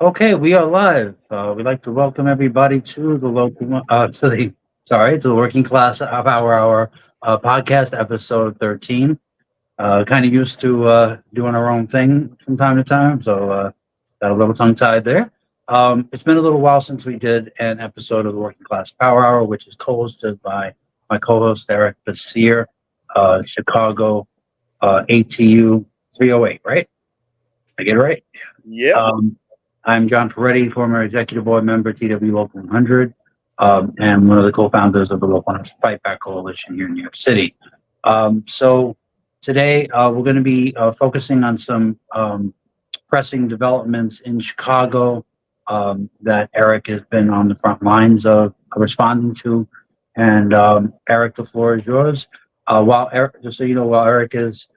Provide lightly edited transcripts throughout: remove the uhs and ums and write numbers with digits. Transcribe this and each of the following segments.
Okay, we are live. We'd like to welcome everybody to the to the Working Class of Our Hour podcast, episode 13. Kind of used to doing our own thing from time to time, so got a little tongue tied there. It's been a little while since we did an episode of the Working Class Power Hour, which is co-hosted by my co-host Eric Basir, Chicago ATU 308. Right? I get it right. Yep. Um, I'm John Ferretti, former executive board member, TW Local 100, and one of the co-founders of the Local 100 Fight Back Coalition here in New York City. So today we're going to be focusing on some pressing developments in Chicago that Eric has been on the front lines of responding to. And Eric, the floor is yours. While Eric, just so you know, while Eric is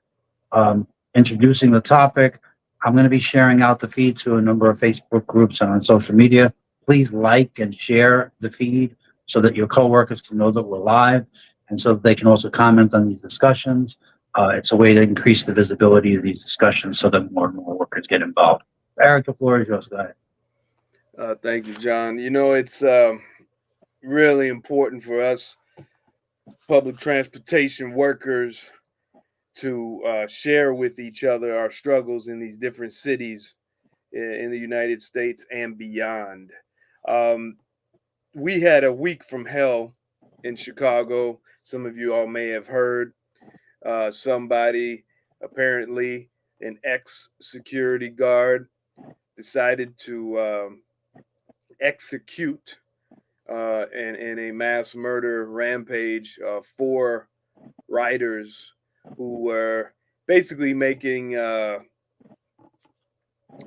um, introducing the topic. I'm going to be sharing out the feed to a number of Facebook groups and on social media. Please like and share the feed so that your coworkers can know that we're live and so that they can also comment on these discussions. It's a way to increase the visibility of these discussions so that more and more workers get involved. Eric, the floor is yours. Go ahead. Thank you, John. It's really important for us public transportation workers to share with each other our struggles in these different cities in the United States and beyond. Um, we had a week from hell in Chicago. Some of you all may have heard somebody, apparently an ex security guard, decided to execute in a mass murder rampage four riders who were basically making a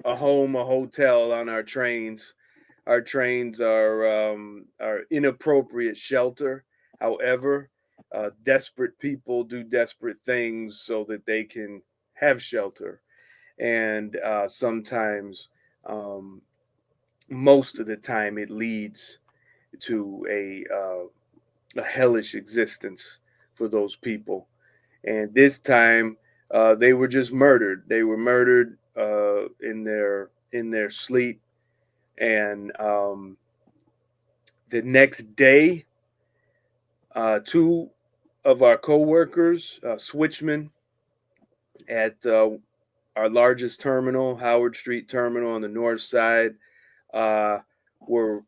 hotel on our trains. Our trains are inappropriate shelter. However, desperate people do desperate things so that they can have shelter, and sometimes, um, most of the time, it leads to a hellish existence for those people. And this time, they were just murdered. They were murdered in their sleep. And the next day, two of our coworkers, switchmen at our largest terminal, Howard Street Terminal on the north side, uh, were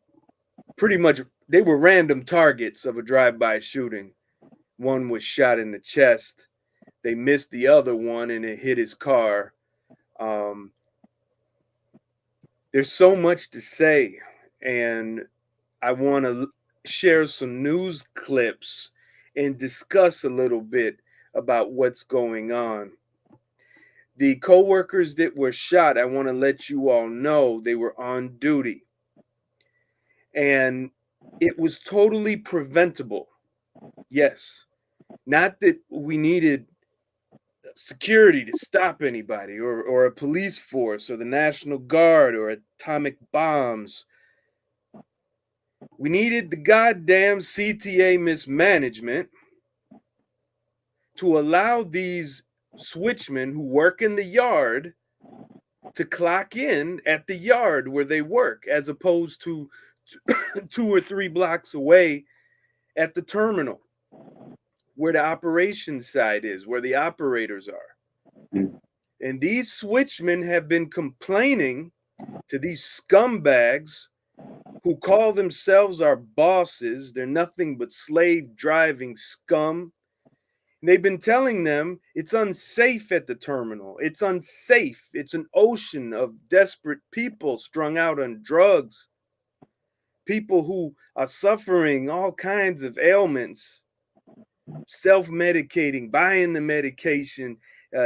pretty much they were random targets of a drive-by shooting. One was shot in the chest. They missed the other one, and it hit his car. Um, there's so much to say, and I want to share some news clips and discuss a little bit about what's going on. The coworkers that were shot, I want to let you all know they were on duty, and it was totally preventable. Yes, not that we needed security to stop anybody, or a police force or the National Guard or atomic bombs. We needed the goddamn CTA mismanagement to allow these switchmen who work in the yard to clock in at the yard where they work, as opposed to 2 or 3 blocks away at the terminal where the operations side is, where the operators are. And these switchmen have been complaining to these scumbags who call themselves our bosses. They're nothing but slave driving scum. And they've been telling them it's unsafe at the terminal. It's unsafe. It's an ocean of desperate people strung out on drugs, people who are suffering all kinds of ailments, self medicating, buying the medication,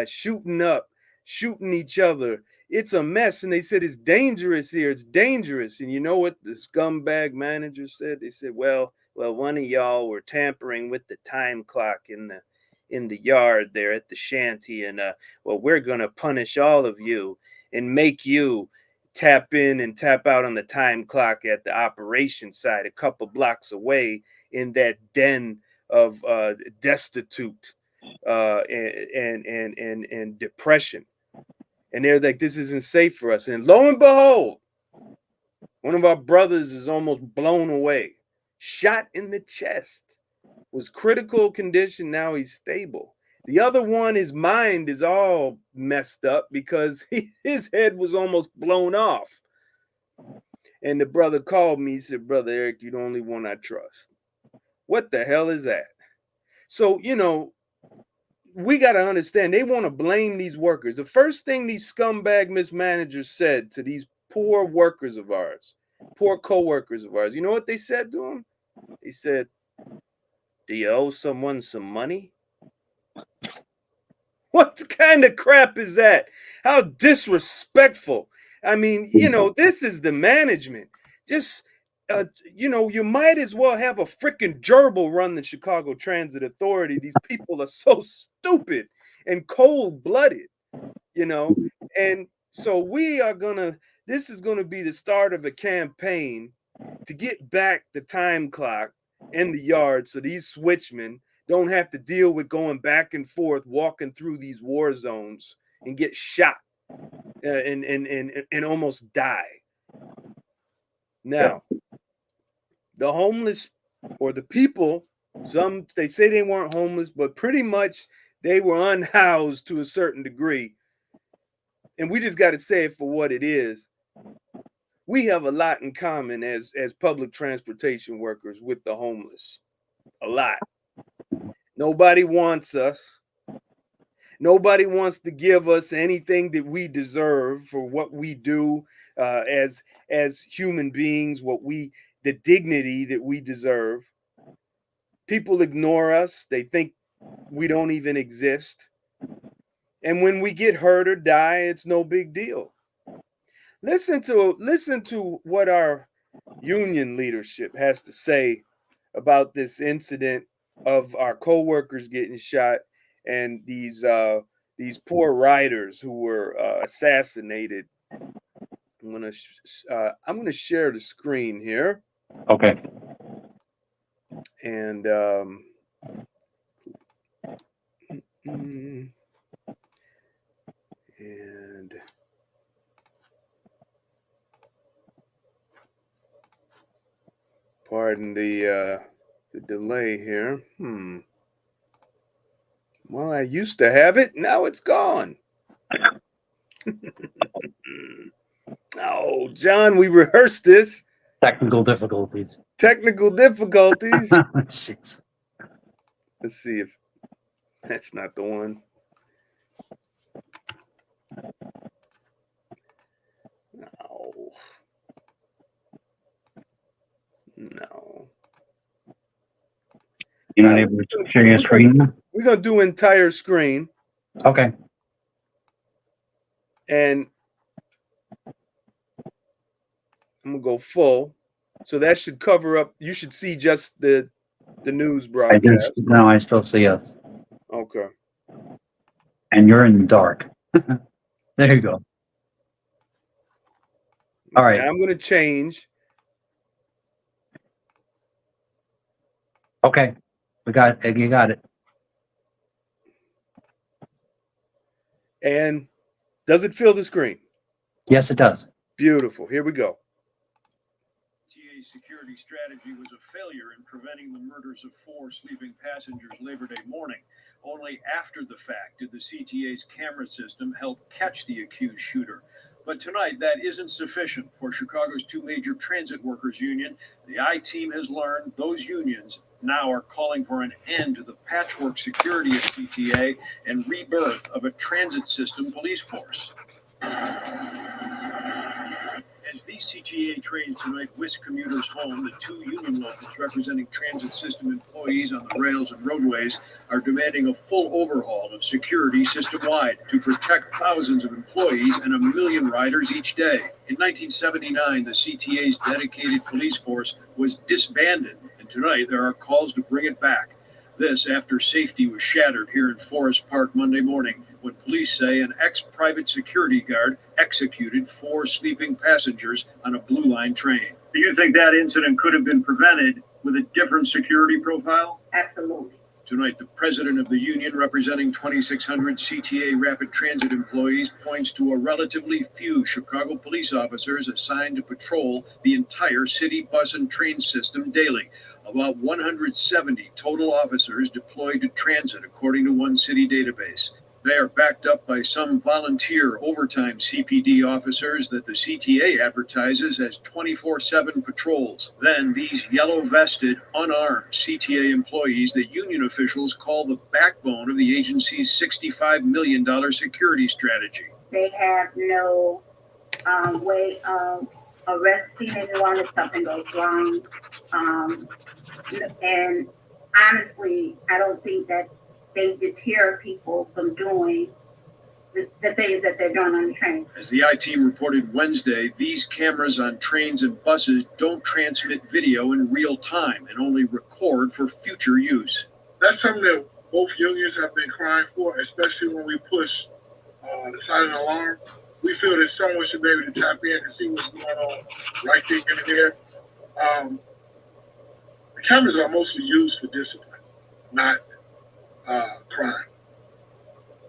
shooting up, shooting each other. It's a mess. And they said it's dangerous here. It's dangerous. And you know what the scumbag manager said? They said, well, one of y'all were tampering with the time clock in the yard there at the shanty, and well, we're gonna punish all of you and make you tap in and tap out on the time clock at the operation side a couple blocks away in that den of destitute and depression. And they're like, this isn't safe for us. And lo and behold, One of our brothers is almost blown away, shot in the chest, was critical condition. Now he's stable. The other one, his mind is all messed up because his head was almost blown off. And the brother called me. He said, "Brother Eric, you're the only one I trust." What the hell is that? So, we got to understand, they want to blame these workers. The first thing these scumbag mismanagers said to these poor workers of ours, poor co-workers of ours, you know what they said to them? They said, "Do you owe someone some money?" What kind of crap is that? How disrespectful. I mean, this is the management. Just, you might as well have a freaking gerbil run the Chicago Transit Authority. These people are so stupid and cold-blooded, And so this is going to be the start of a campaign to get back the time clock in the yard so these switchmen don't have to deal with going back and forth, walking through these war zones and get shot and almost die. Now, the homeless or the people, some they say they weren't homeless, but pretty much they were unhoused to a certain degree. And we just got to say it for what it is. We have a lot in common as public transportation workers with the homeless. A lot. Nobody wants us. Nobody wants to give us anything that we deserve for what we do as human beings, the dignity that we deserve. People ignore us. They think we don't even exist. And when we get hurt or die, it's no big deal. Listen to what our union leadership has to say about this incident of our co-workers getting shot and these poor riders who were assassinated. I'm gonna share the screen here. Okay. And pardon the delay here. Well, I used to have it. Now it's gone. Oh, John, we rehearsed this. Technical difficulties. Jeez. Let's see if that's not the one. No. You're not able to share your screen? We're going to do entire screen. Okay. And I'm going to go full. So that should cover up. You should see just the news broadcast. I still see us. Okay. And you're in the dark. There you go. All right. Now I'm going to change. Okay. You got it. And does it fill the screen? Yes, it does. Beautiful. Here we go. CTA's security strategy was a failure in preventing the murders of 4 sleeping passengers Labor Day morning. Only after the fact did the CTA's camera system help catch the accused shooter. But tonight, that isn't sufficient for Chicago's 2 major transit workers union. The I-Team has learned those unions now are calling for an end to the patchwork security of CTA and rebirth of a transit system police force. As these CTA trains tonight whisk commuters home, the 2 union locals representing transit system employees on the rails and roadways are demanding a full overhaul of security system-wide to protect thousands of employees and 1 million riders each day. In 1979, the CTA's dedicated police force was disbanded, and tonight there are calls to bring it back. This after safety was shattered here in Forest Park Monday morning, when police say an ex-private security guard executed 4 sleeping passengers on a Blue Line train. Do you think that incident could have been prevented with a different security profile? Absolutely. Tonight, the president of the union, representing 2,600 CTA Rapid Transit employees, points to a relatively few Chicago police officers assigned to patrol the entire city bus and train system daily. About 170 total officers deployed to transit, according to one city database. They are backed up by some volunteer overtime CPD officers that the CTA advertises as 24/7 patrols. Then these yellow-vested, unarmed CTA employees that union officials call the backbone of the agency's $65 million security strategy. They have no way of arresting anyone if something goes wrong. And honestly, I don't think that they deter people from doing the things that they're doing on the train. As the I-Team reported Wednesday, these cameras on trains and buses don't transmit video in real time and only record for future use. That's something that both unions have been crying for, especially when we push the silent alarm. We feel that someone should be able to tap in and see what's going on right there and there. The cameras are mostly used for discipline, not crime.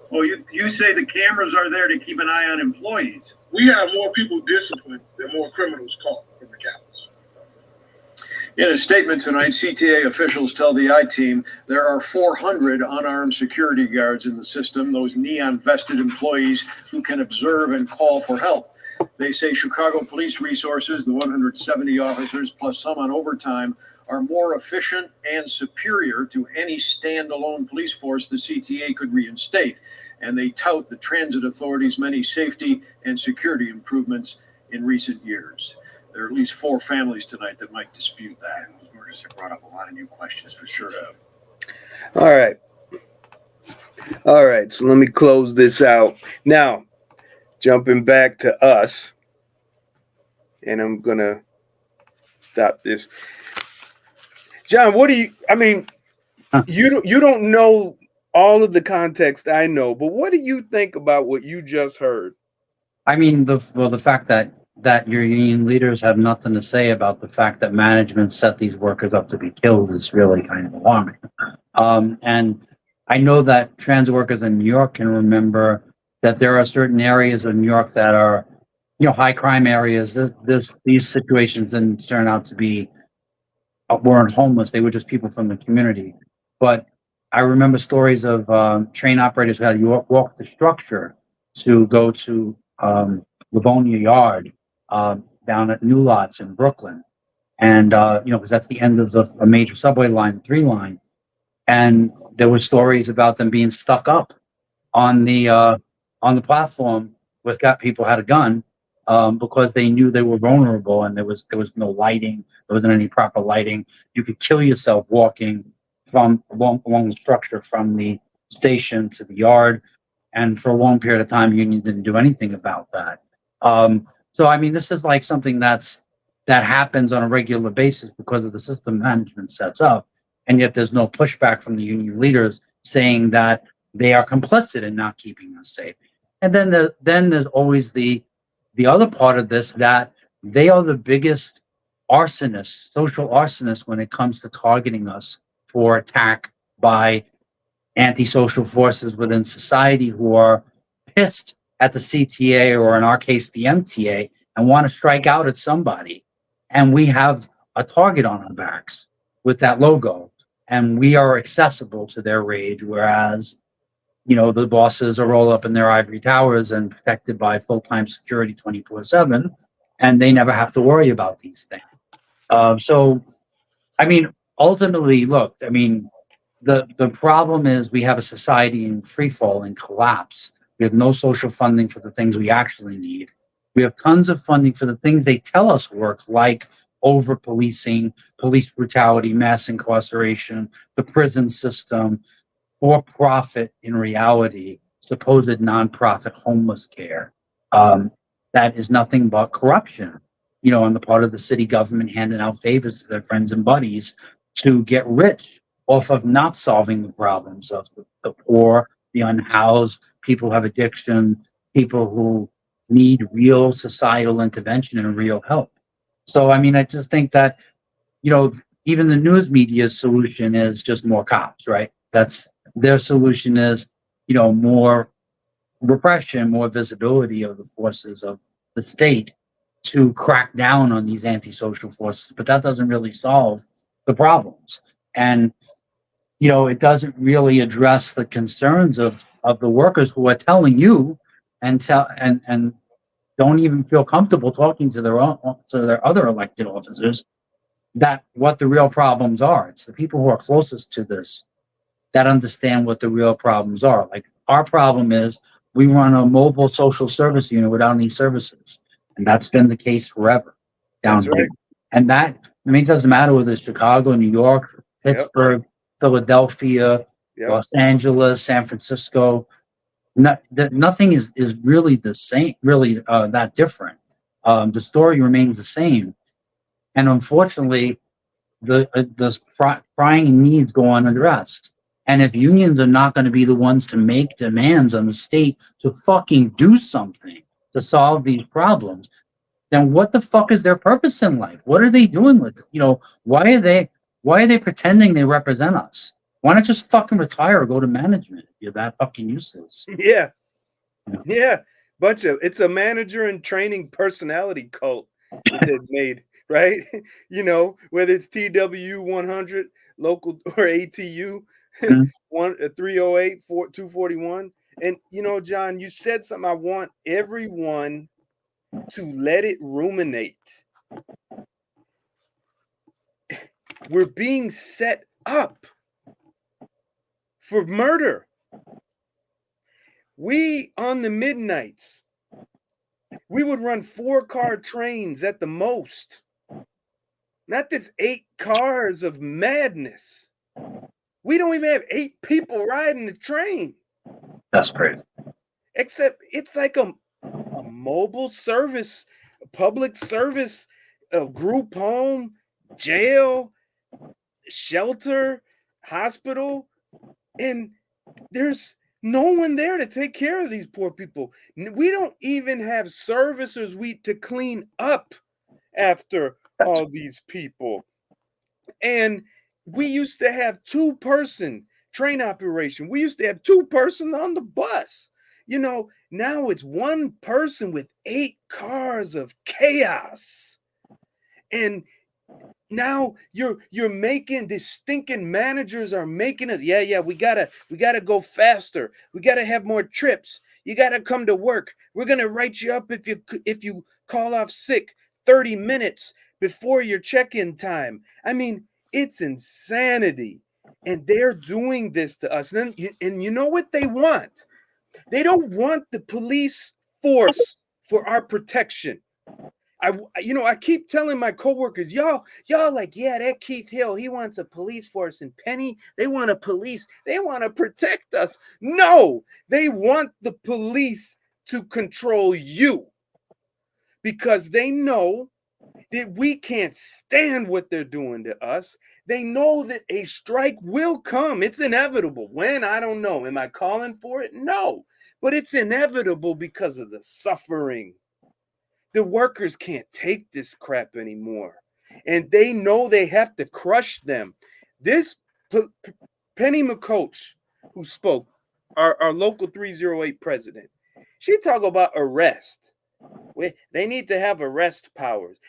Well, you say the cameras are there to keep an eye on employees. We have more people disciplined than more criminals caught from the cameras. In a statement tonight, CTA officials tell the I-Team there are 400 unarmed security guards in the system, those neon-vested employees who can observe and call for help. They say Chicago police resources, the 170 officers plus some on overtime, are more efficient and superior to any standalone police force the CTA could reinstate. And they tout the transit authority's many safety and security improvements in recent years. There are at least 4 families tonight that might dispute that. And those murders have brought up a lot of new questions for sure. All right. So let me close this out. Now, jumping back to us, and I'm going to stop this. John, what do you, I mean, you don't know all of the context I know, but what do you think about what you just heard? I mean, the fact that your union leaders have nothing to say about the fact that management set these workers up to be killed is really kind of alarming. And I know that trans workers in New York can remember that there are certain areas of New York that are, high crime areas. These situations didn't turn out to be, weren't homeless. They were just people from the community. But I remember stories of train operators who had to walk the structure to go to Livonia Yard down at New Lots in Brooklyn. And, because that's the end of a major subway line, 3 line. And there were stories about them being stuck up on the platform with people had a gun because they knew they were vulnerable and there was no lighting. There wasn't any proper lighting. You could kill yourself walking along the structure from the station to the yard. And for a long period of time, union didn't do anything about that. So, I mean, this is like something that happens on a regular basis because of the system management sets up. And yet there's no pushback from the union leaders saying that they are complicit in not keeping us safe. And then there's always the other part of this, that they are the biggest arsonists, social arsonists, when it comes to targeting us for attack by antisocial forces within society who are pissed at the CTA, or in our case, the MTA, and want to strike out at somebody. And we have a target on our backs with that logo, and we are accessible to their rage, whereas, the bosses are rolled up in their ivory towers and protected by full-time security 24/7, and they never have to worry about these things. So, I mean, ultimately, look, I mean, the problem is we have a society in free fall and collapse. We have no social funding for the things we actually need. We have tons of funding for the things they tell us work, like over-policing, police brutality, mass incarceration, the prison system, for-profit, in reality, supposed nonprofit homeless care. That is nothing but corruption, on the part of the city government, handing out favors to their friends and buddies to get rich off of not solving the problems of the poor, the unhoused, people who have addiction, people who need real societal intervention and real help. So, I mean, I just think that, even the news media's solution is just more cops, right? That's their solution is, more repression, more visibility of the forces of the state to crack down on these antisocial forces. But that doesn't really solve the problems. And, it doesn't really address the concerns of the workers who are telling you and don't even feel comfortable talking to their other elected officers that what the real problems are. It's the people who are closest to this that understand what the real problems are. Like our problem is we run a mobile social service unit without any services. And that's been the case forever down That's here. right. And it doesn't matter whether it's Chicago, New York, Pittsburgh, Philadelphia, Yep. Los Angeles, San Francisco. Nothing is really the same, really that different. The story remains the same. And unfortunately, the prying needs go unaddressed. And if unions are not going to be the ones to make demands on the state to fucking do something to solve these problems, then what the fuck is their purpose in life? What are they doing with it? Why are they pretending they represent us? Why not just fucking retire or go to management if you're that fucking useless? Yeah. Yeah. It's a manager and training personality cult that they've made, right? Whether it's TW 100 local or ATU Mhm. 308 241. And John, you said something I want everyone to let it ruminate. We're being set up for murder. We, on the midnights, we would run 4-car trains at the most. Not this 8 cars of madness. We don't even have 8 people riding the train. That's crazy. Except it's like a mobile service, public service, a group home, jail, shelter, hospital, and there's no one there to take care of these poor people. We don't even have servicers to clean up after all these people. And we used to have 2-person train operation. We used to have 2-person on the bus. Now it's 1 person with 8 cars of chaos. And now you're making these stinking managers are making us, we gotta go faster. We gotta have more trips. You gotta come to work. We're gonna write you up if you call off sick 30 minutes before your check-in time. I mean, it's insanity. And they're doing this to us. And you know what they want? They don't want the police force for our protection. I keep telling my coworkers, y'all like, yeah, that Keith Hill, he wants a police force, and Penny, they want to protect us. No, they want the police to control you because they know that we can't stand what they're doing to us. They know that a strike will come. It's inevitable. When? I don't know. Am I calling for it? No, but it's inevitable because of the suffering. The workers can't take this crap anymore. And they know they have to crush them. This Penny McCoach, who spoke, our local 308 president, she talk about arrest. They need to have arrest powers.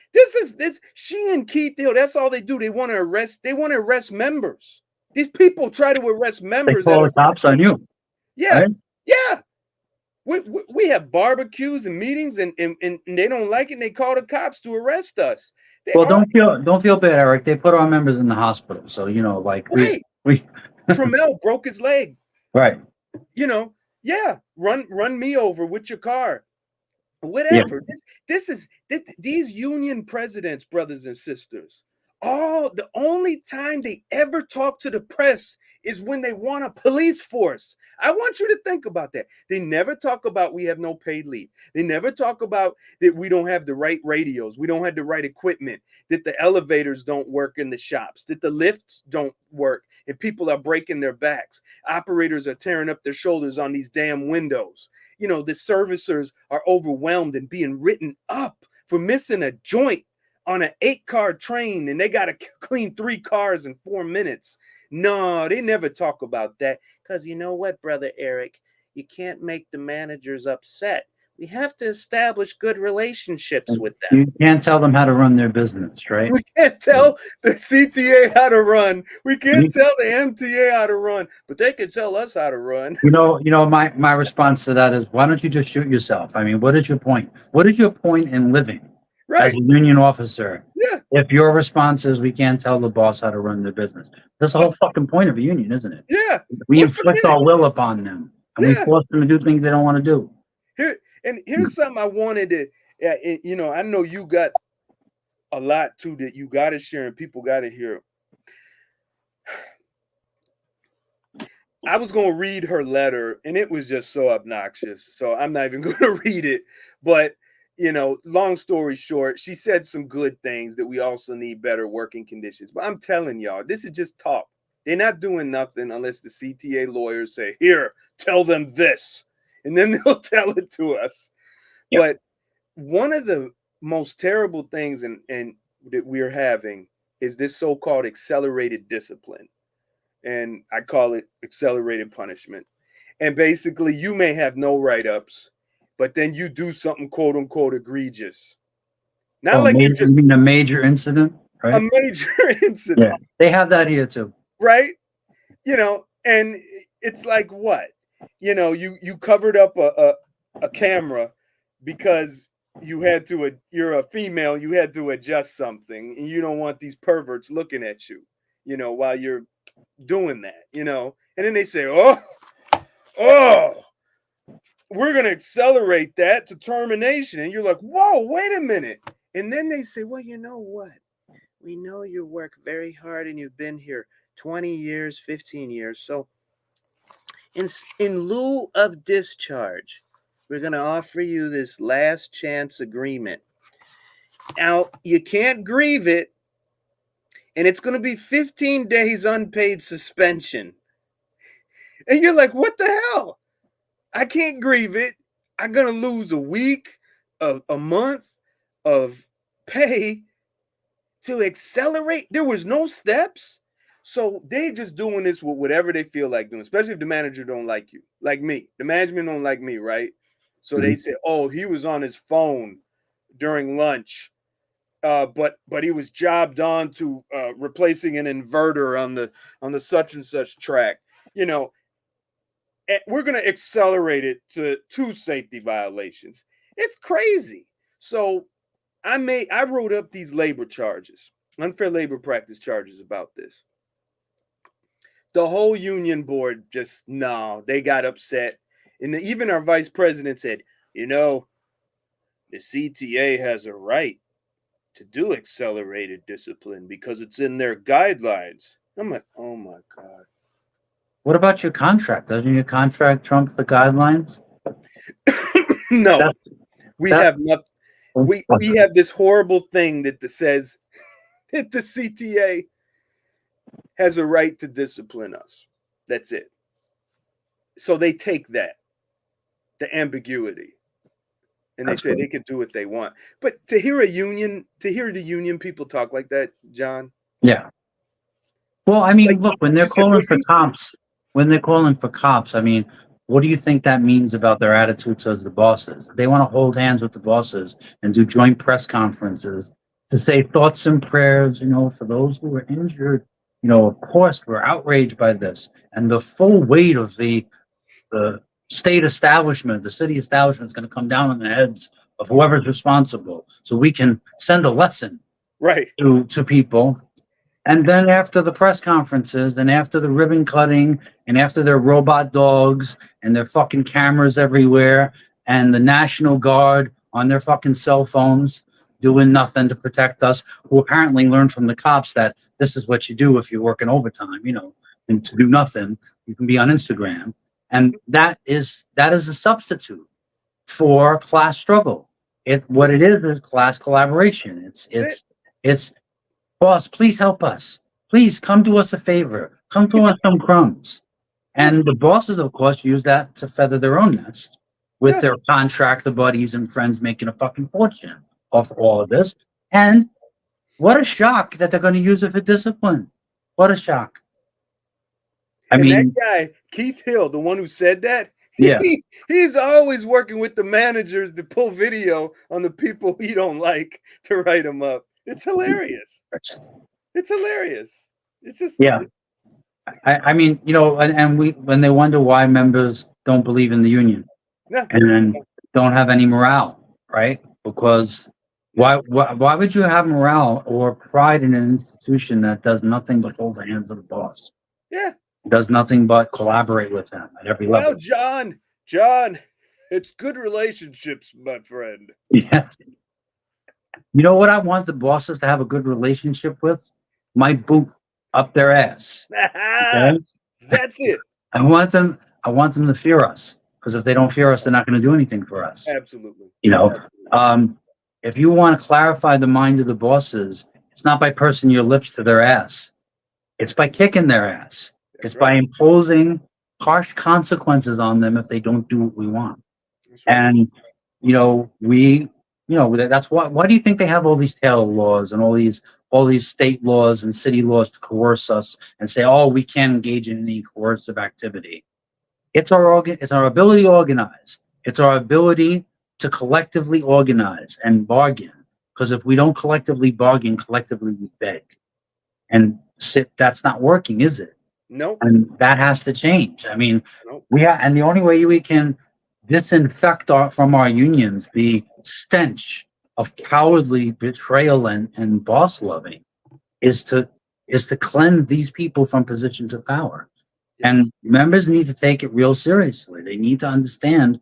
She and Keith Hill, that's all they do. They want to arrest members. These people try to arrest They members. call the cops on you. Yeah. Right? Yeah. We have barbecues and meetings and they don't like it and they call the cops to arrest us. Well, don't feel bad, Eric. They put our members in the hospital. So, Right. we Trammell broke his leg. right. Run me over with your car. Whatever. Yeah. These union presidents, brothers and sisters, the only time they ever talk to the press is when they want a police force. I want you to think about that. They never talk about we have no paid leave. They never talk about that we don't have the right radios. We don't have the right equipment, that the elevators don't work in the shops, that the lifts don't work, and people are breaking their backs. Operators are tearing up their shoulders on these damn windows. The servicers are overwhelmed and being written up for missing a joint on an 8-car train, and they got to clean 3 cars in 4 minutes. No, they never talk about that. Because you know what, Brother Eric? You can't make the managers upset. We have to establish good relationships with them. You can't tell them how to run their business, right? We can't tell the CTA how to run. We can't tell the MTA how to run, but they can tell us how to run. My response to that is, why don't you just shoot yourself? I mean, what is your point? What is your point in living Right. as a union officer? Yeah. If your response is we can't tell the boss how to run their business, that's the whole fucking point of a union, isn't it? Yeah. We Well, inflict forget it. our will upon them, and we Yeah. force them to do things they don't want to do. Here's something I wanted to, I know you got a lot too that you got to share and people got to hear. I was going to read her letter and it was just so obnoxious. So I'm not even going to read it. But, long story short, she said some good things that we also need better working conditions. But I'm telling y'all, this is just talk. They're not doing nothing unless the CTA lawyers say, here, tell them this. And then they'll tell it to us. Yep. But one of the most terrible things and that we're having is this so-called accelerated discipline. And I call it accelerated punishment. And basically, you may have no write-ups, but then you do something quote unquote egregious. Not like you mean a major incident, right? A major incident. Yeah, they have that here too. Right? And it's like what? You covered up a camera because you're a female, you had to adjust something, and you don't want these perverts looking at you, while you're doing that, and then they say, oh, we're going to accelerate that to termination. And you're like, whoa, wait a minute. And then they say, well, you know what? We know you work very hard and you've been here 20 years, 15 years. So in lieu of discharge, we're going to offer you this last chance agreement. Now, you can't grieve it, and it's going to be 15 days unpaid suspension. And you're like, what the hell? I can't grieve it. I'm going to lose a week, a month of pay to accelerate. There was no steps. So they just doing this with whatever they feel like doing, especially if the manager don't like you, like me. The management don't like me, right? So they say, oh, he was on his phone during lunch, but he was jobbed on to replacing an inverter on the such and such track. And we're going to accelerate it to 2 safety violations. It's crazy. So I wrote up these labor charges, unfair labor practice charges about this. The whole union board they got upset. And even our vice president said, the CTA has a right to do accelerated discipline because it's in their guidelines. I'm like, oh my God. What about your contract? Doesn't your contract trump the guidelines? No, we have nothing. We have this horrible thing that says that the CTA has a right to discipline us. That's it. So they take that, the ambiguity, and they say they can do what they want. But to hear the union people talk like that, John. Yeah. Well, I mean, look, when they're calling for cops, I mean, what do you think that means about their attitude towards the bosses? They want to hold hands with the bosses and do joint press conferences to say thoughts and prayers, for those who were injured. Of course, we're outraged by this. And the full weight of the state establishment, the city establishment, is going to come down on the heads of whoever's responsible. So we can send a lesson to people. And then after the press conferences, and after the ribbon cutting, and after their robot dogs and their fucking cameras everywhere, and the National Guard on their fucking cell phones doing nothing to protect us, who apparently learned from the cops that this is what you do if you're working overtime, and to do nothing, you can be on Instagram. And that is a substitute for class struggle. What it is class collaboration. It's boss, please help us. Please come do us a favor. Come to us some crumbs. And the bosses, of course, use that to feather their own nest with their contractor buddies and friends making a fucking fortune off all of this. And what a shock that they're going to use it for discipline. What a shock. I And mean, that guy, Keith Hill, the one who said that, Yeah. he's always working with the managers to pull video on the people he don't like to write them up. It's hilarious. It's hilarious. It's just yeah. I mean, and when they wonder why members don't believe in the union Yeah. and then don't have any morale, right? Because why would you have morale or pride in an institution that does nothing but hold the hands of the boss? Yeah. Does nothing but collaborate with them at every Well, level. John, it's good relationships, my friend. Yeah. You know what I want the bosses to have a good relationship with? My boot up their ass. Okay? That's it. I want them to fear us. Because if they don't fear us, they're not going to do anything for us. Absolutely. You know, if you want to clarify the mind of the bosses, it's not by pursing your lips to their ass. It's by kicking their ass. That's It's by right. imposing harsh consequences on them if they don't do what we want. That's right. And, that's why do you think they have all these Taylor laws and all these state laws and city laws to coerce us and say, oh, we can't engage in any coercive activity? It's our ability to organize. It's our ability to collectively organize and bargain. Because if we don't collectively bargain, collectively we beg. And that's not working, is it? Nope. And that has to change. I mean, Nope. and the only way we can disinfect from our unions the stench of cowardly betrayal and boss loving is to cleanse these people from positions of power. And members need to take it real seriously. They need to understand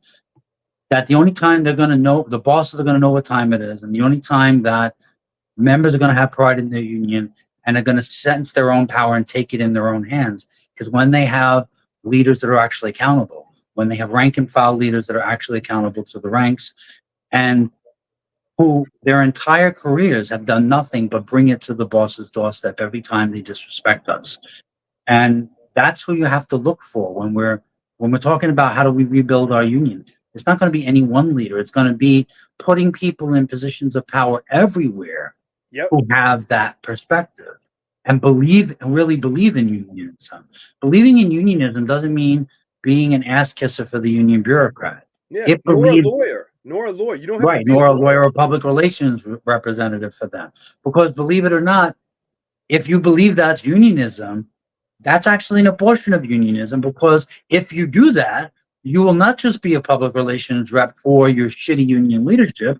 that the only time they're going to know, the bosses are going to know what time it is, and the only time that members are going to have pride in their union and are going to sense their own power and take it in their own hands is when they have leaders that are actually accountable, when they have rank and file leaders that are actually accountable to the ranks, and who their entire careers have done nothing but bring it to the boss's doorstep every time they disrespect us. And that's who you have to look for when we're talking about how do we rebuild our union. It's not going to be any one leader. It's going to be putting people in positions of power everywhere who have that perspective and really believe in unionism. Believing in unionism doesn't mean being an ass kisser for the union bureaucrat. Yeah. Nor a lawyer. You don't have to be nor a lawyer or public relations representative for them. Because believe it or not, if you believe that's unionism, that's actually an abortion of unionism, because if you do that, you will not just be a public relations rep for your shitty union leadership.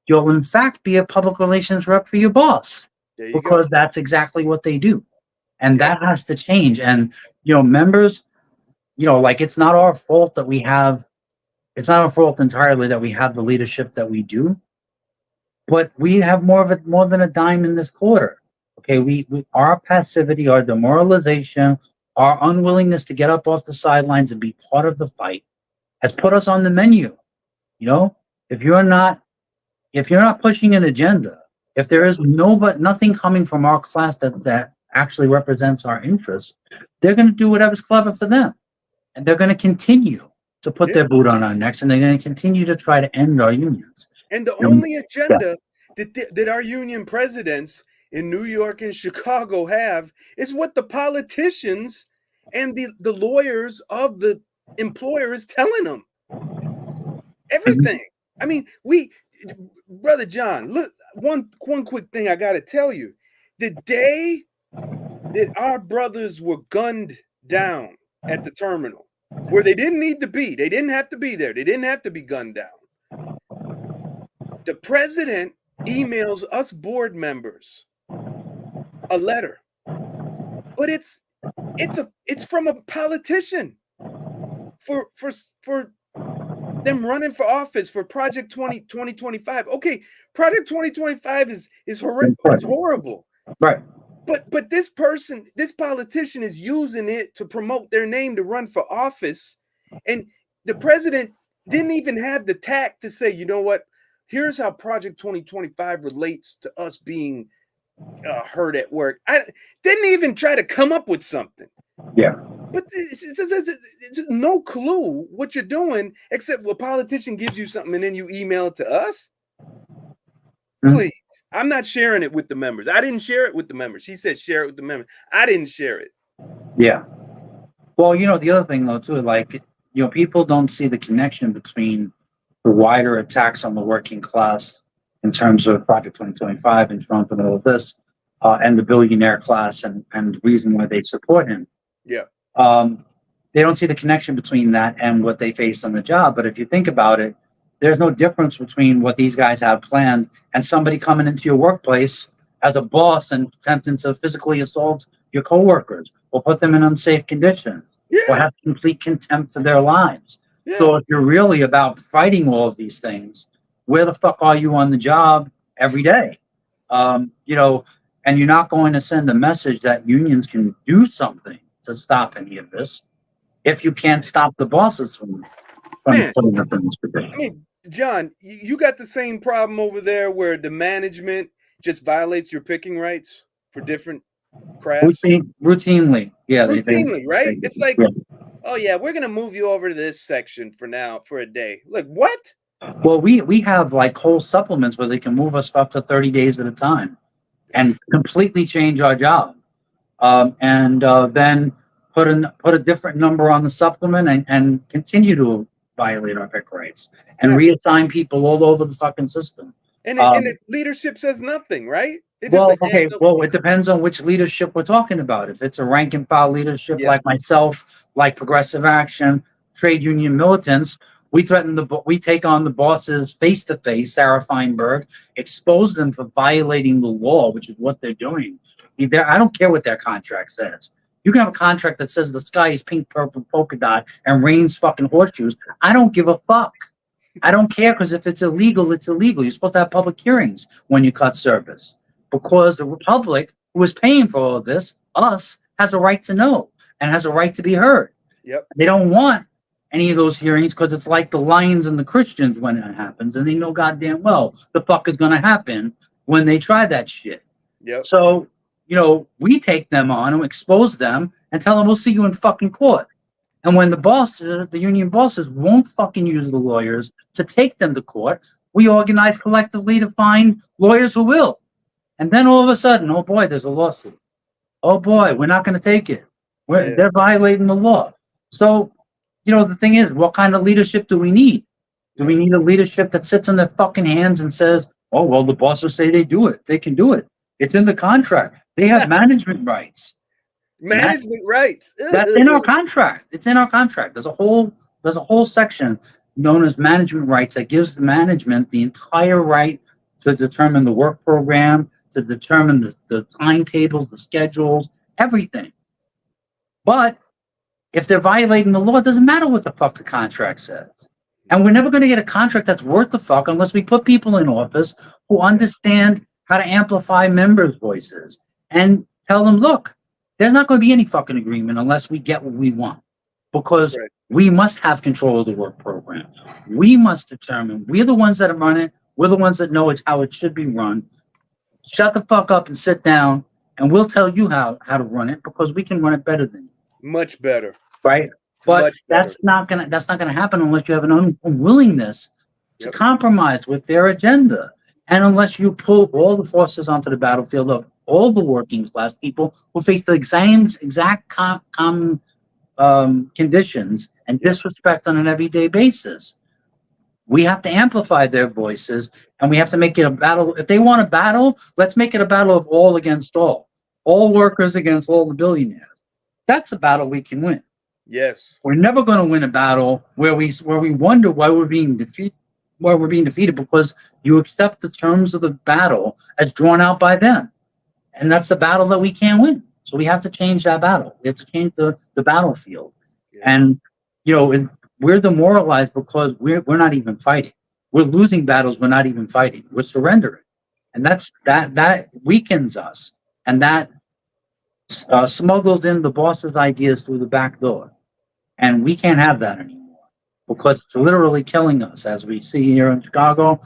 You'll in fact be a public relations rep for your boss, because that's exactly what they do. And that has to change. And, members, it's not our fault that it's not our fault entirely that we have the leadership that we do, but we have more than a dime in this quarter. Okay, our passivity, our demoralization, our unwillingness to get up off the sidelines and be part of the fight has put us on the menu. If you're not pushing an agenda, if there is nothing coming from our class that actually represents our interests, they're going to do whatever's clever for them, and they're going to continue to put their boot on our necks, and they're going to continue to try to end our unions. And the only agenda that our union presidents in New York and Chicago have is what the politicians and the lawyers of the employer is telling them. Everything. I mean, Brother John, look, one quick thing I got to tell you. The day that our brothers were gunned down at the terminal, where they didn't need to be, they didn't have to be there, they didn't have to be gunned down. The president emails us board members a letter, but it's from a politician for them running for office for Project 2025. Okay, Project 2025 is horrible. Right. But this politician is using it to promote their name to run for office, and the president didn't even have the tact to say, you know what? Here's how Project 2025 relates to us being hurt at work. I didn't even try to come up with something. Yeah. But it's no clue what you're doing, except a politician gives you something and then you email it to us. Please. I'm not sharing it with the members. I didn't share it with the members. She said share it with the members. I didn't share it. Yeah. Well, the other thing though too, like, people don't see the connection between the wider attacks on the working class in terms of Project 2025 and Trump and all of this, and the billionaire class and the reason why they support him. Yeah. They don't see the connection between that and what they face on the job. But if you think about it, there's no difference between what these guys have planned and somebody coming into your workplace as a boss and attempting to physically assault your coworkers or put them in unsafe conditions or Yeah. have complete contempt for their lives. Yeah. So if you're really about fighting all of these things, where the fuck are you on the job every day? And you're not going to send a message that unions can do something to stop any of this if you can't stop the bosses from Man. putting up in this position. I mean, John, you got the same problem over there where the management just violates your picking rights for different crafts. Routinely, yeah. Routinely, right? It's like, yeah. oh yeah, we're gonna move you over to this section for now for a day. Like what? Well, we have like whole supplements where they can move us for up to 30 days at a time and completely change our job. And then put a different number on the supplement and continue to violate our pick rights and reassign people all over the fucking system. And the leadership says nothing, right? It just Well, like, okay. no. Well, it depends on which leadership we're talking about. If it's a rank and file leadership Yeah. like myself, like Progressive Action, trade union militants, we take on the bosses face to face, Sarah Feinberg, expose them for violating the law, which is what they're doing. I don't care what their contract says. You can have a contract that says the sky is pink, purple, polka dot, and rains fucking horseshoes. I don't give a fuck. I don't care, because if it's illegal, it's illegal. You're supposed to have public hearings when you cut service, because the Republic, who is paying for all of this, us, has a right to know and has a right to be heard. Yep. They don't want any of those hearings because it's like the Lions and the Christians when it happens, and they know goddamn well the fuck is going to happen when they try that shit. Yep. So, we take them on and expose them and tell them we'll see you in fucking court. And when the union bosses won't fucking use the lawyers to take them to court, we organize collectively to find lawyers who will. And then all of a sudden, oh boy, there's a lawsuit. Oh boy, we're not going to take it. They're violating the law. So, the thing is, what kind of leadership do we need? Do we need a leadership that sits on their fucking hands and says, oh, well, the bosses say they do it. They can do it. It's in the contract. They have management rights. Management rights. That's in our contract. It's in our contract. There's a whole section known as management rights that gives the management the entire right to determine the work program, to determine the timetables, the schedules, everything. But if they're violating the law, it doesn't matter what the fuck the contract says. And we're never going to get a contract that's worth the fuck unless we put people in office who understand how to amplify members' voices and tell them, look, there's not going to be any fucking agreement unless we get what we want, because we must have control of the work program. We must determine. We're the ones that run it. We're the ones that know it's how it should be run. Shut the fuck up and sit down, and we'll tell you how to run it, because we can run it better than you. Much better. Right? But Much that's not gonna happen unless you have an unwillingness to compromise with their agenda, and unless you pull all the forces onto the battlefield of all the working class people who face the exact conditions and disrespect on an everyday basis. We have to amplify their voices, and we have to make it a battle. If they want a battle, let's make it a battle of all against all workers against all the billionaires. That's a battle we can win. Yes. We're never going to win a battle where we wonder why we're being defeated, because you accept the terms of the battle as drawn out by them. And that's a battle that we can't win. So we have to change that battle. We have to change the battlefield. Yeah. And, we're demoralized because we're not even fighting. We're losing battles. We're not even fighting. We're surrendering. And that weakens us. And that smuggles in the boss's ideas through the back door. And we can't have that anymore, because it's literally killing us, as we see here in Chicago,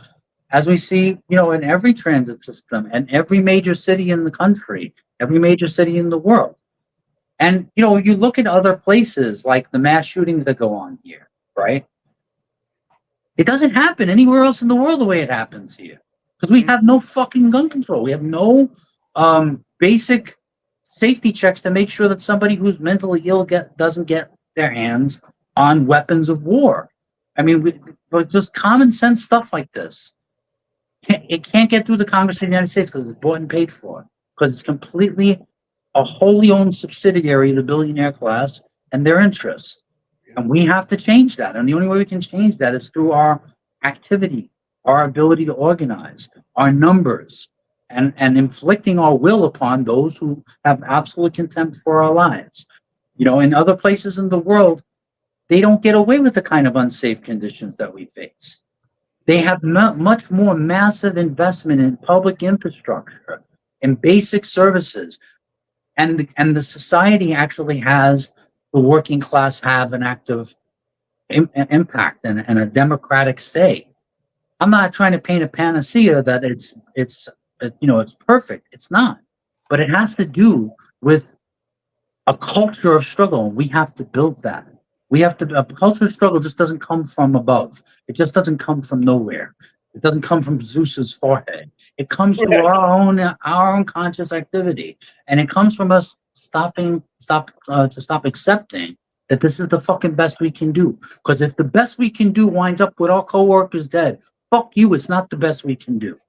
as we see, in every transit system and every major city in the country, every major city in the world. And, you look at other places like the mass shootings that go on here, right? It doesn't happen anywhere else in the world the way it happens here, because we have no fucking gun control. We have no basic safety checks to make sure that somebody who's mentally ill doesn't get their hands on weapons of war. I mean, but just common sense stuff like this. It can't get through the Congress of the United States because it's bought and paid for. Because it's completely a wholly owned subsidiary of the billionaire class and their interests. And we have to change that. And the only way we can change that is through our activity, our ability to organize, our numbers, and inflicting our will upon those who have absolute contempt for our lives. You know, in other places in the world, they don't get away with the kind of unsafe conditions that we face. They have much more massive investment in public infrastructure, in basic services, and the society actually has the working class have an active impact and a democratic say. I'm not trying to paint a panacea that it's perfect. It's not, but it has to do with a culture of struggle. We have to build that. A culture of struggle just doesn't come from above. It just doesn't come from nowhere. It doesn't come from Zeus's forehead. It comes through our own conscious activity, and it comes from us stop accepting that this is the fucking best we can do. Because if the best we can do winds up with our coworkers dead, fuck you. It's not the best we can do.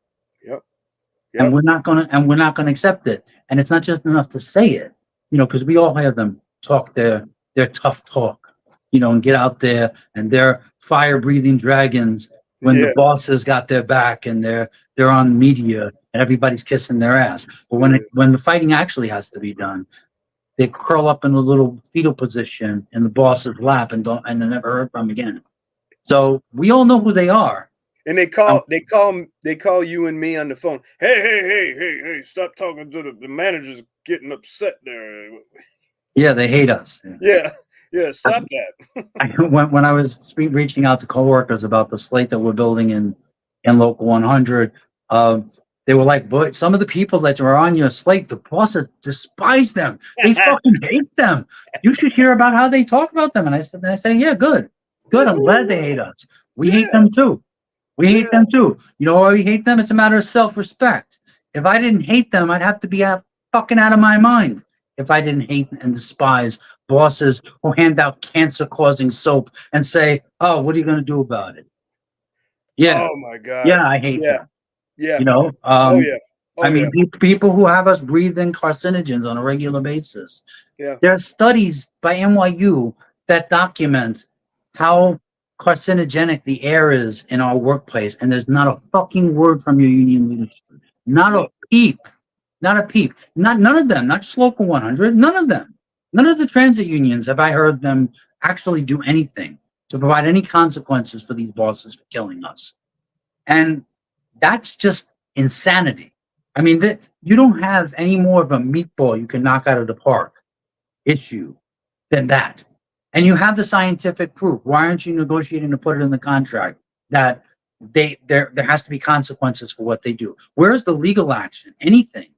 Yep. And we're not gonna accept it. And it's not just enough to say it, because we all have them talk their tough talk, and get out there and they're fire-breathing dragons when the bosses got their back and they're on media and everybody's kissing their ass. But when the fighting actually has to be done, they curl up in a little fetal position in the boss's lap and they're never heard from again. So we all know who they are. And they call you and me on the phone. Hey, stop talking to the manager's getting upset there. Yeah, they hate us. Yeah, stop that. When I was reaching out to coworkers about the slate that we're building in Local 100, they were like, "Boy, some of the people that are on your slate, the bosses despise them. They fucking hate them. You should hear about how they talk about them." And I said, "Yeah, good. I'm glad they hate us. We hate them too. We hate them too. You know why we hate them? It's a matter of self-respect. If I didn't hate them, I'd have to be fucking out of my mind. If I didn't hate and despise bosses who hand out cancer-causing soap and say, 'Oh, what are you going to do about it?'" Yeah. Oh my God. Yeah, I hate them. Yeah. People who have us breathing carcinogens on a regular basis. Yeah. There are studies by NYU that document how carcinogenic the air is in our workplace, and there's not a fucking word from your union leadership. Not a peep. Not a peep. None of them. Not just Local 100. None of them. None of the transit unions have I heard them actually do anything to provide any consequences for these bosses for killing us. And that's just insanity. I mean, you don't have any more of a meatball you can knock out of the park issue than that. And you have the scientific proof. Why aren't you negotiating to put it in the contract that there has to be consequences for what they do? Where's the legal action? Anything,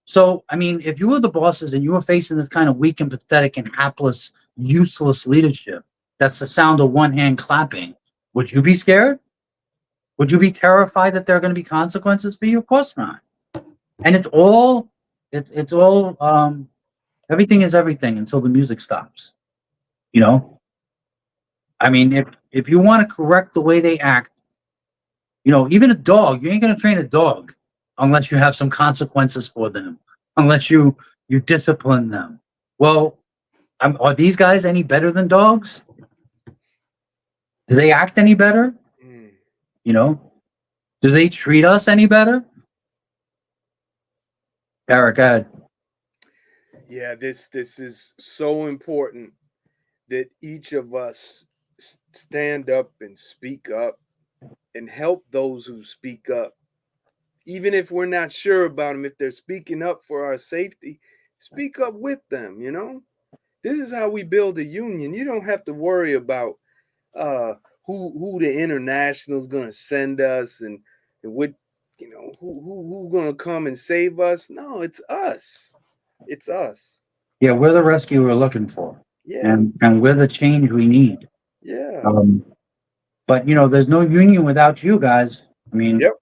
So, I mean, if you were the bosses and you were facing this kind of weak and pathetic and hapless, useless leadership, that's the sound of one hand clapping, would you be scared? Would you be terrified that there are going to be consequences for you? Of course not. And everything is everything until the music stops. I mean, if you want to correct the way they act, even a dog, you ain't going to train a dog unless you have some consequences for them, unless you discipline them. Well, are these guys any better than dogs? Do they act any better? Do they treat us any better? Eric, go ahead. Yeah, this is so important that each of us stand up and speak up and help those who speak up. Even if we're not sure about them, if they're speaking up for our safety, speak up with them, This is how we build a union. You don't have to worry about who the international is going to send us and what, who going to come and save us. No, it's us. It's us. Yeah, we're the rescue we're looking for. Yeah. And we're the change we need. Yeah. But there's no union without you guys. I mean, Yep.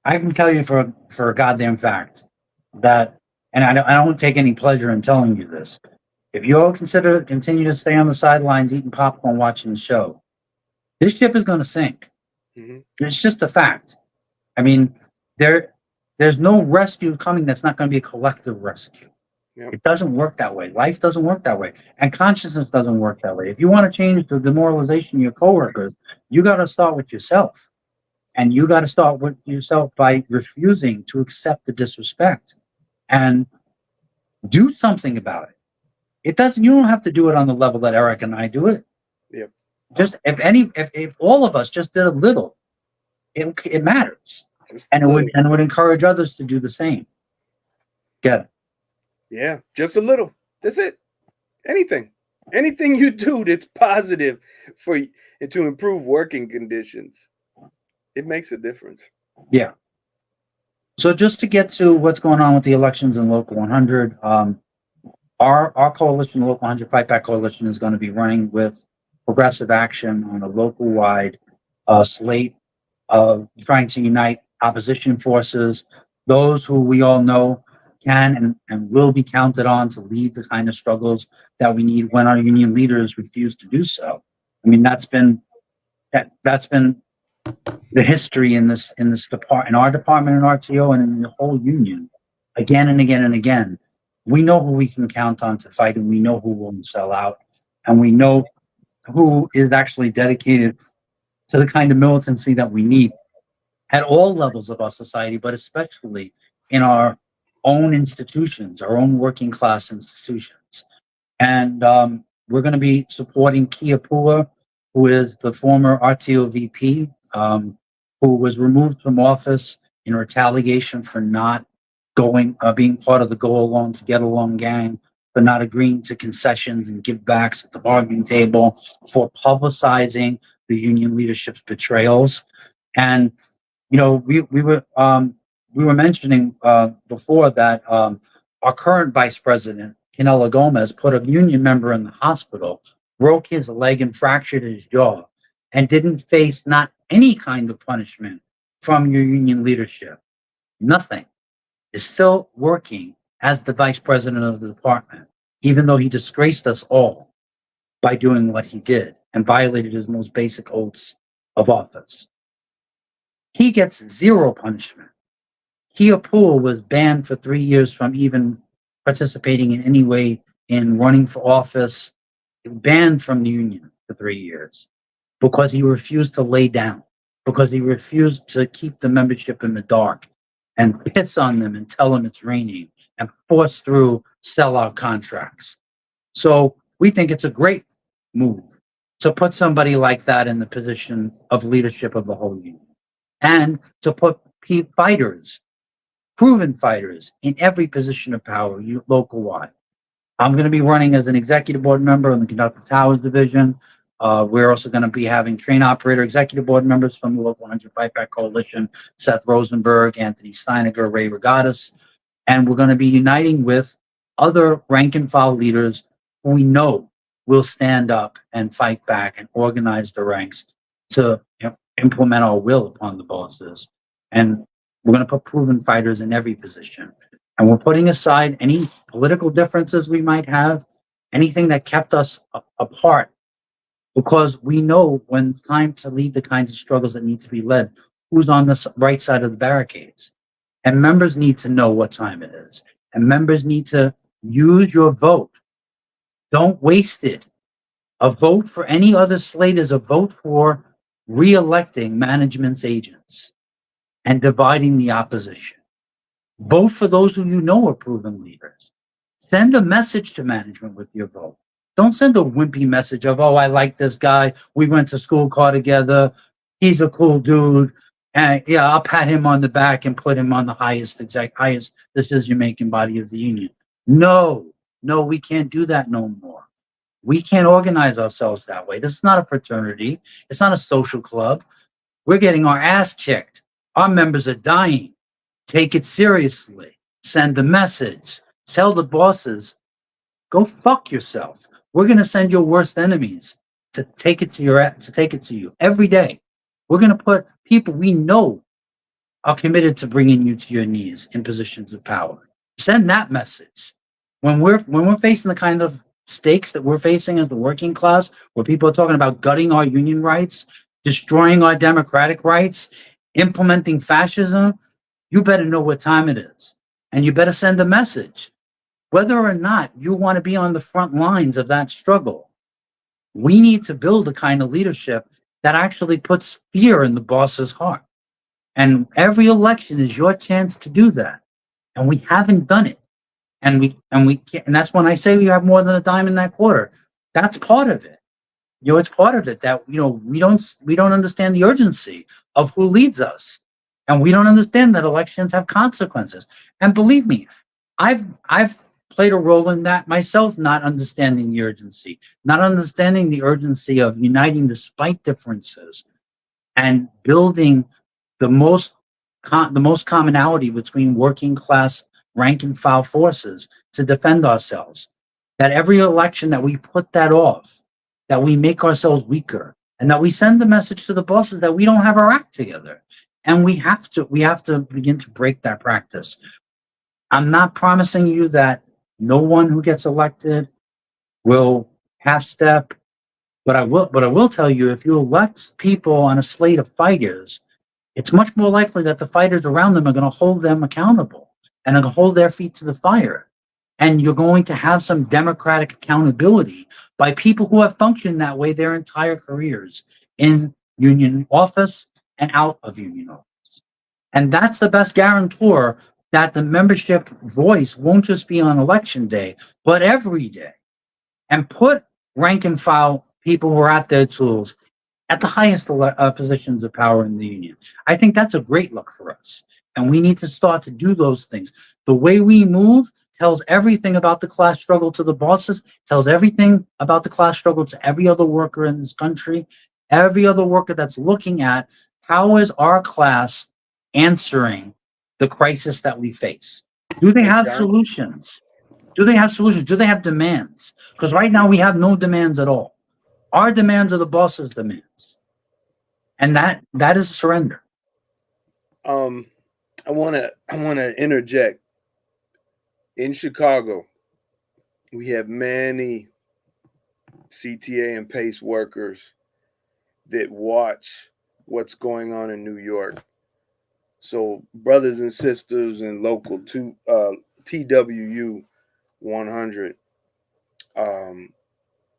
I can tell you for a goddamn fact that and I don't take any pleasure in telling you this. If you all continue to stay on the sidelines eating popcorn watching the show, this ship is going to sink. Mhm. It's just a fact. I mean, there's no rescue coming that's not going to be a collective rescue. Yep. It doesn't work that way. Life doesn't work that way. And consciousness doesn't work that way. If you want to change the demoralization of your coworkers, you got to start with yourself. And you got to start with yourself by refusing to accept the disrespect and do something about it. You don't have to do it on the level that Eric and I do it. Yep. Just if all of us just did a little, it matters. Just And a little. it would encourage others to do the same. Yeah. Yeah, just a little. That's it. Anything you do that's positive for and to improve working conditions, it makes a difference. Yeah. So just to get to what's going on with the elections in Local 100, our coalition, Local 100 Fight Back Coalition, is going to be running with Progressive Action on a local-wide slate of trying to unite opposition forces, those who we all know can and will be counted on to lead the kind of struggles that we need when our union leaders refuse to do so. I mean, that's been the history in our department in RTO and in the whole union, again and again and again. We know who we can count on to fight, and we know who will sell out, and we know who is actually dedicated to the kind of militancy that we need at all levels of our society, but especially in our own institutions, our own working class institutions. And we're going to be supporting Kia Pua, who is the former RTO VP, who was removed from office in retaliation for not being part of the Go Along to Get Along gang, for not agreeing to concessions and give backs at the bargaining table, for publicizing the union leadership's betrayals. And we were mentioning before that our current vice president, Canela Gomez, put a union member in the hospital, broke his leg and fractured his jaw, and didn't face not any kind of punishment from your union leadership. Nothing. Is still working as the vice president of the department, even though he disgraced us all by doing what he did and violated his most basic oaths of office. He gets zero punishment. Kia Pool was banned for 3 years from even participating in any way in running for office, banned from the union for 3 years because he refused to lay down, because he refused to keep the membership in the dark and piss on them and tell them it's raining and force through sellout contracts. So we think it's a great move to put somebody like that in the position of leadership of the whole union, and to put fighters, proven fighters, in every position of power, local-wide. I'm going to be running as an executive board member in the Conductor Towers division. We're also going to be having train operator executive board members from the Local 100 Fight Back Coalition, Seth Rosenberg, Anthony Steiniger, Ray Regatas. And we're going to be uniting with other rank and file leaders who we know will stand up and fight back and organize the ranks to implement our will upon the bosses. And we're going to put proven fighters in every position. And we're putting aside any political differences we might have, anything that kept us apart, because we know when it's time to lead the kinds of struggles that need to be led, who's on the right side of the barricades. And members need to know what time it is. And members need to use your vote. Don't waste it. A vote for any other slate is a vote for re-electing management's agents and dividing the opposition. Vote for those who you know are proven leaders. Send a message to management with your vote. Don't send a wimpy message of, oh, I like this guy. We went to school car together. He's a cool dude. And yeah, I'll pat him on the back and put him on the highest decision-making body of the union. No, we can't do that no more. We can't organize ourselves that way. This is not a fraternity. It's not a social club. We're getting our ass kicked. Our members are dying. Take it seriously. Send the message. Tell the bosses, go fuck yourself. We're going to send your worst enemies to take it to you every day. We're going to put people we know are committed to bringing you to your knees in positions of power, Send that message. When we're facing the kind of stakes that we're facing as the working class, where people are talking about gutting our union rights, destroying our democratic rights, implementing fascism, you better know what time it is. And you better send a message. Whether or not you want to be on the front lines of that struggle, we need to build a kind of leadership that actually puts fear in the boss's heart. And every election is your chance to do that. And we haven't done it. And we can't, and that's when I say we have more than a dime in that quarter. That's part of it. It's part of it that we don't understand the urgency of who leads us. And we don't understand that elections have consequences. And believe me, I've played a role in that myself, not understanding the urgency, not understanding the urgency of uniting despite differences and building the most commonality between working class rank and file forces to defend ourselves. That every election that we put that off, that we make ourselves weaker, and that we send the message to the bosses that we don't have our act together. And we have to begin to break that practice. I'm not promising you that no one who gets elected will half step, but I will tell you, if you elect people on a slate of fighters, it's much more likely that the fighters around them are going to hold them accountable and are going to hold their feet to the fire. And you're going to have some democratic accountability by people who have functioned that way their entire careers in union office and out of union office. And that's the best guarantor that the membership voice won't just be on election day, but every day. And put rank and file people who are at their tools at the highest positions of power in the union. I think that's a great look for us. And we need to start to do those things. The way we move tells everything about the class struggle to the bosses, tells everything about the class struggle to every other worker in this country, every other worker that's looking at how is our class answering the crisis that we face. Do they have solutions? Do they have solutions? Do they have demands? Because right now we have no demands at all. Our demands are the boss's demands. And that is surrender. I want to interject. In Chicago, we have many CTA and PACE workers that watch what's going on in New York. So brothers and sisters in local TWU 100,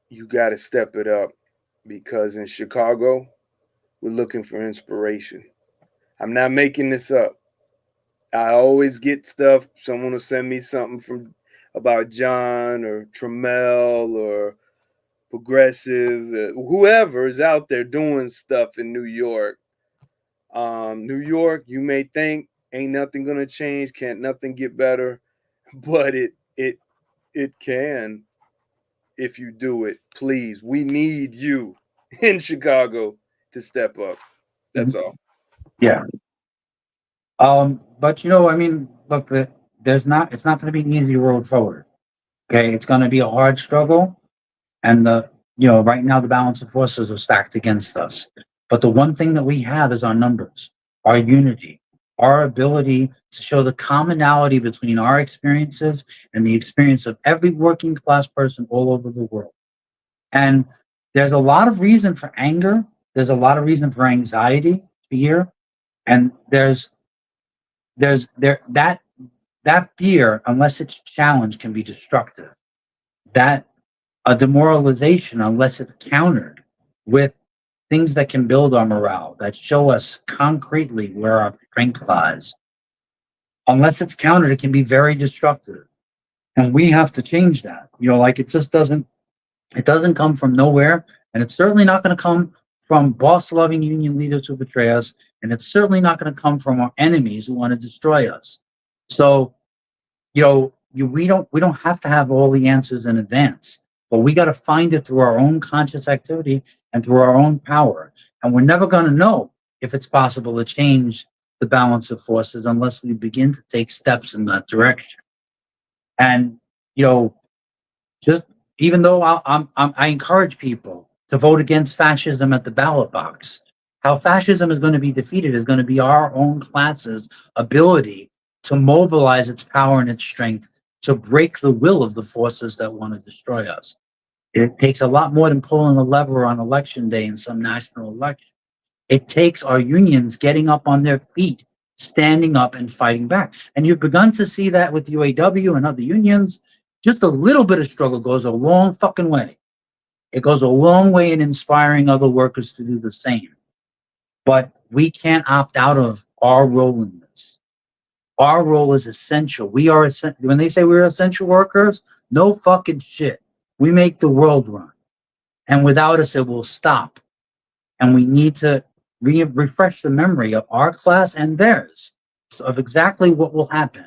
you got to step it up, because in Chicago, we're looking for inspiration. I'm not making this up. I always get stuff. Someone will send me something about John or Trammell or Progressive, whoever is out there doing stuff in New York. New York, you may think ain't nothing gonna change, can't nothing get better, but it can if you do it. Please, we need you in Chicago to step up. That's all. Yeah. But look, it's not going to be an easy road forward. Okay, it's going to be a hard struggle, and right now the balance of forces are stacked against us. But the one thing that we have is our numbers, our unity, our ability to show the commonality between our experiences and the experience of every working class person all over the world. And there's a lot of reason for anger. There's a lot of reason for anxiety, fear, and that fear, unless it's challenged, can be destructive. That a demoralization, unless it's countered with things that can build our morale, that show us concretely where our strength lies, unless it's countered, it can be very destructive. And we have to change that. It doesn't come from nowhere, and it's certainly not going to come from boss-loving union leaders who betray us, and it's certainly not going to come from our enemies who want to destroy us. So, we don't have to have all the answers in advance, but we got to find it through our own conscious activity and through our own power. And we're never going to know if it's possible to change the balance of forces unless we begin to take steps in that direction. And just even though I encourage people to vote against fascism at the ballot box, how fascism is going to be defeated is going to be our own class's ability to mobilize its power and its strength to break the will of the forces that want to destroy us. It takes a lot more than pulling a lever on election day in some national election. It takes our unions getting up on their feet, standing up and fighting back. And you've begun to see that with UAW and other unions. Just a little bit of struggle goes a long fucking way. It goes a long way in inspiring other workers to do the same. But we can't opt out of our role in this. Our role is essential. We are essential. When they say we're essential workers, no fucking shit. We make the world run. And without us, it will stop. And we need to refresh the memory of our class and theirs of exactly what will happen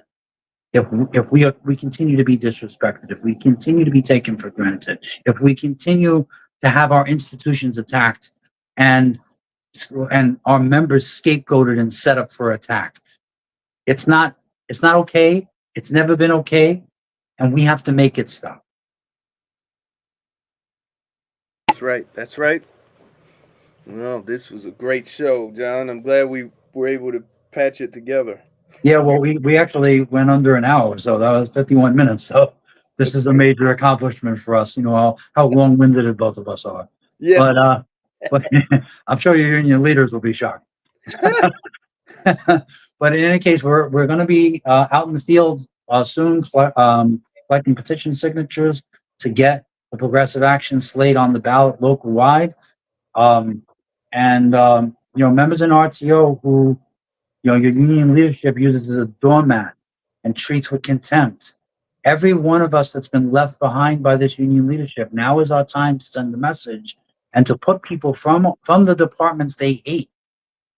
if we continue to be disrespected, if we continue to be taken for granted, if we continue to have our institutions attacked and our members scapegoated and set up for attack. It's not okay. It's never been okay. And we have to make it stop. That's right. That's right. Well, this was a great show, John. I'm glad we were able to patch it together. Yeah, well, we actually went under an hour, so that was 51 minutes. So this is a major accomplishment for us. You know how long-winded both of us are. Yeah. But I'm sure your union leaders will be shocked. But in any case, we're going to be out in the field soon, collecting petition signatures to get the progressive action slate on the ballot local wide. Members in RTO who, your union leadership uses as a doormat and treats with contempt. Every one of us that's been left behind by this union leadership, now is our time to send a message and to put people from the departments they hate,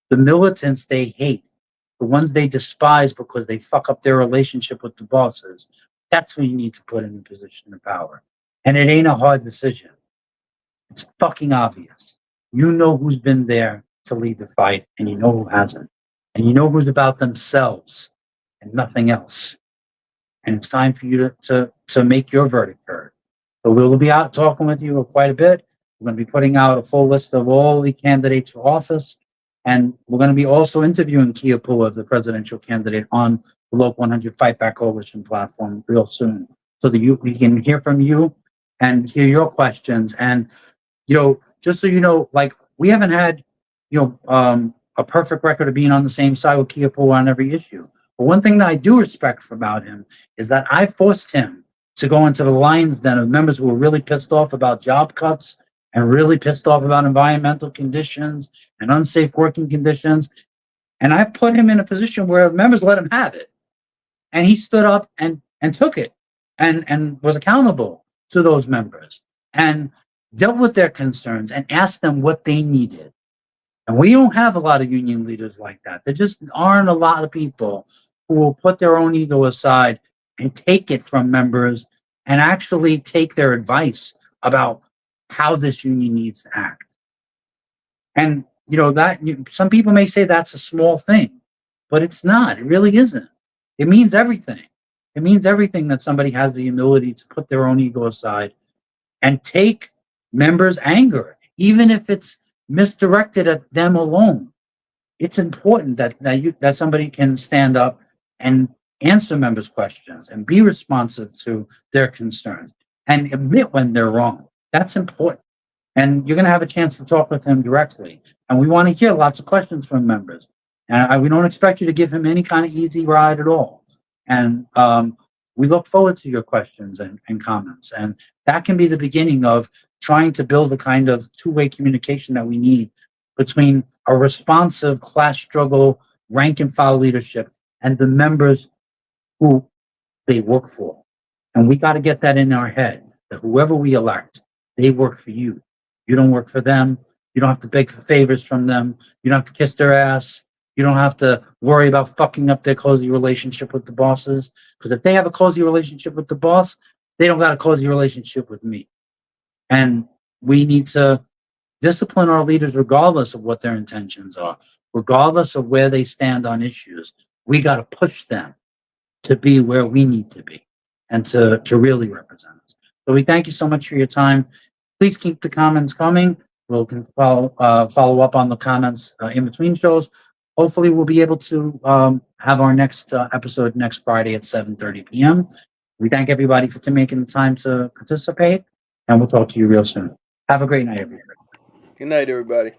the militants they hate, the ones they despise because they fuck up their relationship with the bosses. That's who you need to put in a position of power. And it ain't a hard decision. It's fucking obvious. You know who's been there to lead the fight, and you know who hasn't. And you know who's about themselves and nothing else. And it's time for you to make your verdict heard. So we'll be out talking with you quite a bit. We're going to be putting out a full list of all the candidates for office. And we're going to be also interviewing Kia Pua, the presidential candidate, on the Local 100 Fight Back Coalition platform real soon. So that we can hear from you and hear your questions. And, just so you know, like, we haven't had, a perfect record of being on the same side with Kia Pua on every issue. But one thing that I do respect about him is that I forced him to go into the lion's den of members who were really pissed off about job cuts and really pissed off about environmental conditions and unsafe working conditions. And I put him in a position where members let him have it. And he stood up and took it and was accountable to those members and dealt with their concerns and asked them what they needed. And we don't have a lot of union leaders like that. There just aren't a lot of people who will put their own ego aside and take it from members and actually take their advice about how this union needs to act. And, some people may say that's a small thing, but it's not. It really isn't. It means everything. It means everything that somebody has the humility to put their own ego aside and take members' anger, even if it's misdirected at them alone. It's important that somebody can stand up and answer members' questions and be responsive to their concerns and admit when they're wrong. That's important. And you're going to have a chance to talk with him directly. And we want to hear lots of questions from members. And we don't expect you to give him any kind of easy ride at all. And we look forward to your questions and comments. And that can be the beginning of trying to build the kind of two-way communication that we need between a responsive class struggle, rank and file leadership, and the members who they work for. And we got to get that in our head, that whoever we elect, they work for you. You don't work for them. You don't have to beg for favors from them. You don't have to kiss their ass. You don't have to worry about fucking up their cozy relationship with the bosses. Because if they have a cozy relationship with the boss, they don't got a cozy relationship with me. And we need to discipline our leaders regardless of what their intentions are, regardless of where they stand on issues. We got to push them to be where we need to be and to really represent us. So we thank you so much for your time. Please keep the comments coming. We'll follow up on the comments in between shows. Hopefully we'll be able to have our next episode next Friday at 7:30 p.m. We thank everybody for making the time to participate, and we'll talk to you real soon. Have a great night, everybody. Good night, everybody.